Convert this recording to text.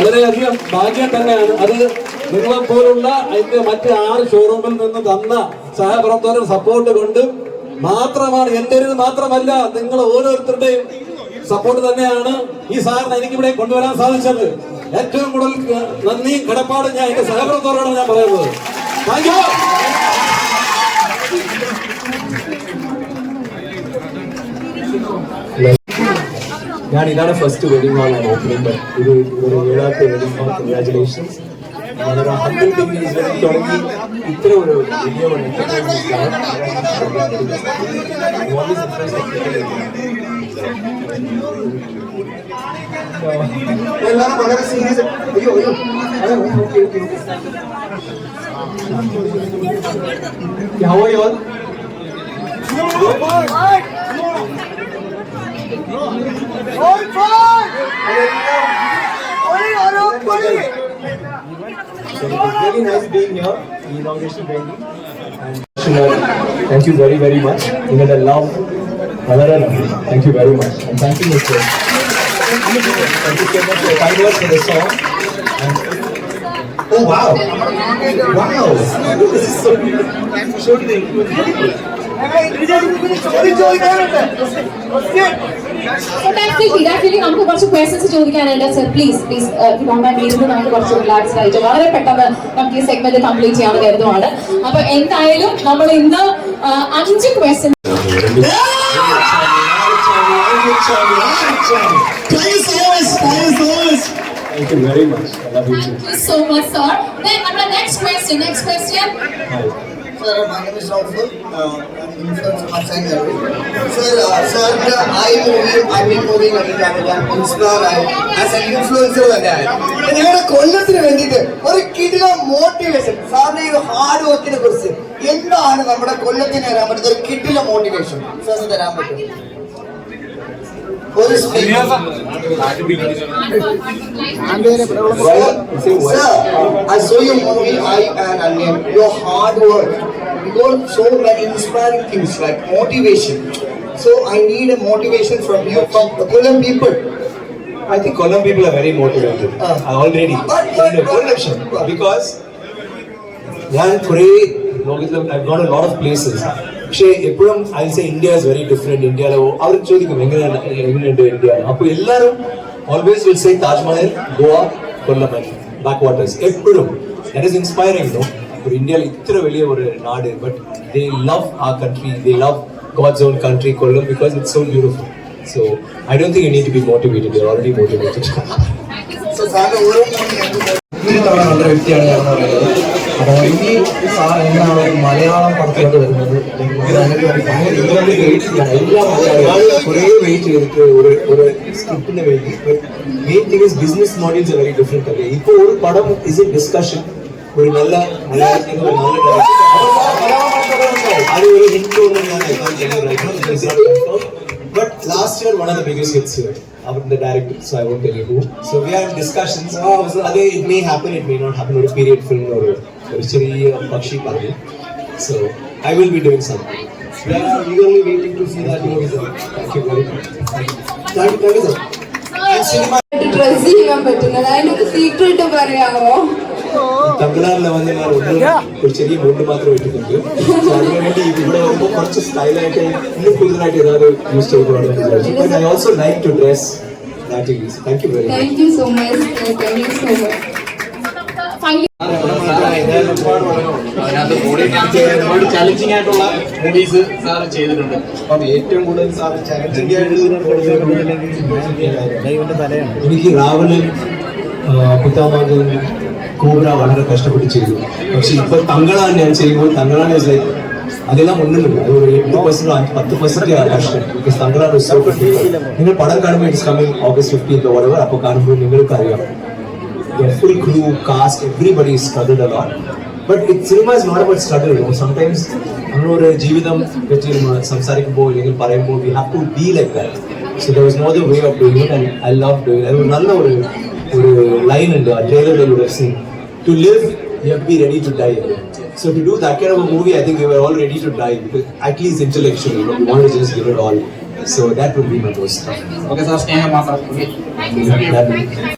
വളരെയധികം ഭാഗ്യം തന്നെയാണ് അത്. നിങ്ങളെപ്പോലുള്ള അതിന്റെ മറ്റ് 6 ഷോറൂമിൽ നിന്ന് തന്ന സഹപ്രവർത്തകരുടെ സപ്പോർട്ട് കൊണ്ട് മാത്രമാണ്, എന്റെ ഒരു മാത്രമല്ല, നിങ്ങൾ ഓരോരുത്തരുടെയും സപ്പോർട്ട് തന്നെയാണ് ഈ സാറിന് എനിക്കിവിടെ കൊണ്ടുവരാൻ സാധിച്ചത്. ഏറ്റവും കൂടുതൽ നന്ദിയും കടപ്പാടും ഞാൻ എന്റെ സഹപ്രവർത്തകരോടാണ് ഞാൻ പറയുന്നത്. Thank you. ഞാൻ ഇതാണ് ഫസ്റ്റ് വെഡിങ് ഹാൾ ആണ് ഓപ്പണിംഗ്. ഇത് ഒരു 7ാമത്തെ വെഡിങ് ഹാൾ. കൺഗ്രാറ്റുലേഷൻസ്. വളരെ ഹംബിൾ ബിഗിനേഴ്സ് തുടങ്ങി ഇത്ര ഒരു വലിയ എല്ലാവരും വളരെ സീരിയസ്. അയ്യോ അയ്യോ How are you all? So it was very nice being here, the inauguration venue, and thank you very, very much. You had a love, thank you very much, and thank you, Mr. Thank you so much for kind words for the song. And oh wow, wow, this is so beautiful. നമുക്ക് കുറച്ച് questions ചോദിക്കാനുണ്ട്. Sir please ഇരുന്ന് നമുക്ക് കുറച്ച് relaxed ആയിട്ട് വളരെ പെട്ടെന്ന് നമുക്ക് ഈ സെഗ്മെന്റ് കംപ്ലീറ്റ് ചെയ്യാമെന്ന് കരുതുവാണ്. അപ്പൊ എന്തായാലും നമ്മൾ ഇന്ന് 5 question. Thank you very much. I love you too. Thank you so much, sir. Then our next question. Hi. Sir, my name is Rauful. I'm influencer outside Nairobi. Sir, I've been moving on Canada, inspire as an influencer തന്നെ. നിങ്ങളുടെ കൊല്ലത്തിന് വേണ്ടിയിട്ട് ഒരു കിടില motivation, സാറിന്റെ ഈ hard വർക്കിനെ കുറിച്ച് എന്താണ് നമ്മുടെ കൊല്ലത്തിന് തരാൻ പറ്റുന്ന ഒരു കിടില മോട്ടിവേഷൻ സാറിന് തരാൻ പറ്റും? Sir, I saw your movie, I and Anyan. Your hard work, you got so many inspiring things like motivation. So I need a motivation from you, from the Kollam people. I think Kollam people are very motivated. Already. Because I've gone a lot of places. പക്ഷേ എപ്പോഴും I say India is very different. ഇന്ത്യയിലെ അവർ ചോദിക്കും എങ്ങനെയുണ്ട് India. അപ്പോൾ എല്ലാവരും always will say Taj Mahal, Goa, Kollam, backwaters. എപ്പോഴും that is inspiring. No, ഇന്ത്യയിൽ ഇത്ര വലിയ ഒരു നാട്, but they love our country, they love God's own country Kollam, because it's so beautiful. So I don't think you need to be motivated, you are already motivated. So സാറിന്റെ ഓരോ തവണ നല്ല വ്യക്തിയാണ് ഞാൻ പറയുന്നത്. അപ്പോൾ ഇനി എന്താണ് മലയാളം പടത്തിലോട്ട് വരുന്നത് എല്ലാ മലയാളികളും കുറേ വെയിറ്റ് ചെയ്തിട്ട് ഒരു സ്ക്രിപ്റ്റിന് വേണ്ടി. Main thing is business models very different അല്ലേ. ഇപ്പോൾ ഒരു പടം ഇസ് എ ഡിസ്കഷൻ. ഒരു നല്ല മലയാളത്തിന് ഒരു നല്ല അത് ഒരു ഹിറ്റ് ഒന്നും ഞാൻ But last year, one of the biggest hits here, the director, so I won't tell you who. So we are in discussions. So it may happen, it may not happen. Or a period film or a Pakshi Party. So I will be doing something. We are eagerly waiting to see that movie. Thank you very much. Thank you, sir. Dress ചെയ്യാൻ പറ്റുന്നത് അതിനൊക്കെ secret പറയാമോ? തമിഴ്നാട്ടിൽ വന്ന് ഞാൻ ഒരു ചെറിയ bond മാത്രം ഇട്ടിട്ടുണ്ട്. അതിനു വേണ്ടി ഇവിടെ വരുമ്പോൾ കുറച്ച് സ്റ്റൈലായിട്ട് ഇന്നും കൂടുതലായിട്ട് ഏதாவது യൂസ് ചെയ്തുകൊണ്ടാണ് വിചാരിച്ചു. But I also like to dress that is. Thank you very much. Thank you so much. ഒരുപാട് ചലഞ്ചിങ് ആയിട്ടുള്ള മൂവീസ് സാർ ചെയ്തിട്ടുണ്ട്. അപ്പം ഏറ്റവും കൂടുതൽ സാർ ചലഞ്ചിങ് എനിക്ക് രാവണൻ, പിതാമഹൻ, കോബ്ര വളരെ കഷ്ടപ്പെട്ട് ചെയ്തു. പക്ഷെ ഇപ്പൊ തങ്ങളാണ് ഞാൻ ചെയ്യുമ്പോൾ തങ്ങളാണ് അതെല്ലാം ഒന്നുമില്ല. അത് 8% 10% കഷ്ടം. ബിക്കോസ് തങ്ങളാണ് നിങ്ങൾ പടം കാണുമ്പോൾ ഇറ്റ്സ് കമ്മിങ് August 15th ഓരോ. അപ്പോൾ കാണുമ്പോൾ നിങ്ങൾക്ക് അറിയാം the full crew, cast, everybody struggled a lot. But cinema is not about struggle. Sometimes നമ്മളൊരു ജീവിതം പറ്റി സംസാരിക്കുമ്പോൾ അല്ലെങ്കിൽ പറയുമ്പോൾ we have to be like that. So there was no other way of doing it, and I love doing it. അത് നല്ല ഒരു line ഉണ്ട് ആ ട്രെയിലറിൽ you would have seen. To live, you have to be ready to die. So to do that kind of a movie, I think we were all ready to die, because at least intellectually, we want to just give it all. So that would be my most. Okay, sir, stay here,